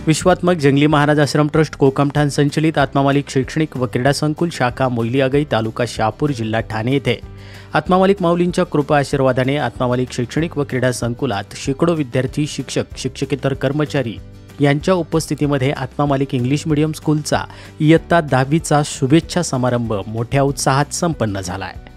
विश्वात्मक जंगली महाराज आश्रम ट्रस्ट कोकमठाण संचलित आत्मा मालिक शैक्षणिक व क्रीडा संकुल शाखा मोयलीआगई तालुका शहापूर जिल्हा ठाणे येथे आत्मा मालिक माऊलींच्या कृपा आशीर्वादाने आत्मा मालिक शैक्षणिक व क्रीडा संकुलात शेकडो विद्यार्थी, शिक्षक, शिक्षकेतर कर्मचारी यांच्या उपस्थितीमध्ये आत्मा मालिक इंग्लिश मीडियम स्कूलचा इयत्ता 10वीचा शुभेच्छा समारंभ मोठ्या उत्साहात संपन्न झाला आहे।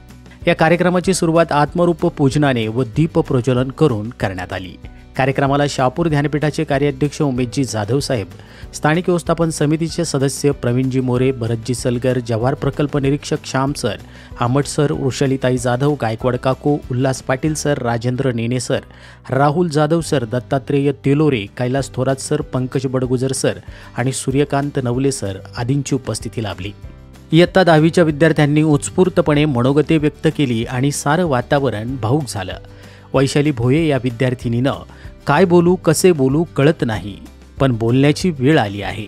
या कार्यक्रमाची सुरुवात आत्मरूप पूजनाने व दीप प्रज्वलन करून करण्यात आली। कार्यक्रमाला शहापूर ध्यानपीठाचे कार्याध्यक्ष उमेशजी जाधव साहेब, स्थानिक व्यवस्थापन समितीचे सदस्य प्रवीणजी मोरे, भरतजी सलगर, जव्हार प्रकल्प निरीक्षक श्याम सर, आमट सर, वृषालीताई जाधव, गायकवाड काकू, Ulhas Patil sir, Rajendra Nene sir, Rahul Jadhav sir, Dattatreya Telore, Kailas Thorat sir, Pankaj Badgujar sir आणि सूर्यकांत नवले सर आदींची उपस्थिती लाभली। इयत्ता 10वीच्या विद्यार्थ्यांनी उत्स्फूर्तपणे मनोगते व्यक्त केली आणि सारं वातावरण भावूक झालं। वैशाली भोये या विद्यार्थिनीनं काय बोलू कसे बोलू कळत नाही, पण बोलण्याची वेळ आली आहे।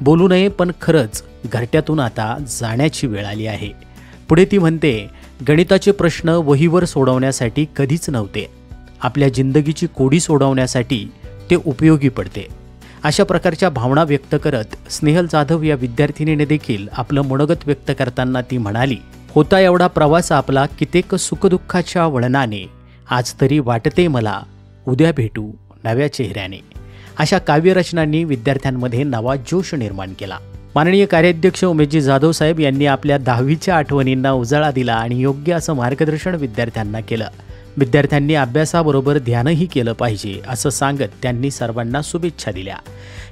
बोलू नये, पण खरंच घरट्यातून आता जाण्याची वेळ आली आहे। पुढे ती म्हणते, गणिताचे प्रश्न वहीवर सोडवण्यासाठी कधीच नव्हते, आपल्या जिंदगीची कोडी सोडवण्यासाठी ते उपयोगी पडते। अशा प्रकारच्या भावना व्यक्त करत स्नेहल जाधव या विद्यार्थिनीने देखील आपलं मनोगत व्यक्त करताना ती म्हणाली, होता एवढा प्रवास आपला कित्येक सुखदुःखाच्या वळणाने, आज तरी वाटते मला उद्या भेटू नव्या चेहऱ्याने। अशा काव्यरचनांनी विद्यार्थ्यांमध्ये नवा जोश निर्माण केला। माननीय कार्याध्यक्ष उमेशजी जाधव साहेब यांनी आपल्या 10वीच्या आठवणींना उजाळा दिला आणि योग्य असं मार्गदर्शन विद्यार्थ्यांना केलं। विद्यार्थ्यांनी अभ्यासाबरोबर ध्यानही केलं पाहिजे असं सांगत त्यांनी सर्वांना शुभेच्छा दिल्या।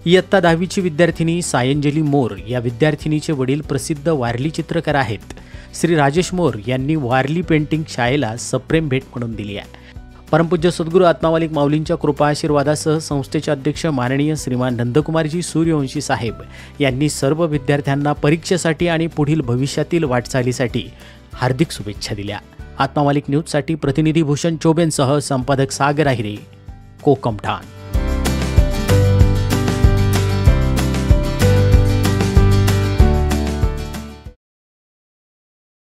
इयत्ता 10वीची विद्यार्थिनी सायंजली मोर या विद्यार्थिनीचे वडील प्रसिद्ध वारली चित्रकार आहेत। श्री राजेश मोर यांनी वारली पेंटिंग शाळेला सप्रेम भेट म्हणून दिली आहे। परमपूज्य सद्गुरू आत्मा मालिक माऊलींच्या कृपा आशीर्वादासह संस्थेचे अध्यक्ष माननीय श्रीमान नंदकुमारजी सूर्यवंशी साहेब यांनी सर्व विद्यार्थ्यांना परीक्षेसाठी आणि पुढील भविष्यातील वाटचालीसाठी हार्दिक शुभेच्छा दिल्या। आत्मा मालिक न्यूजसाठी प्रतिनिधी भूषण चोबेंसह संपादक सागर आहिरे, कोकमठाण।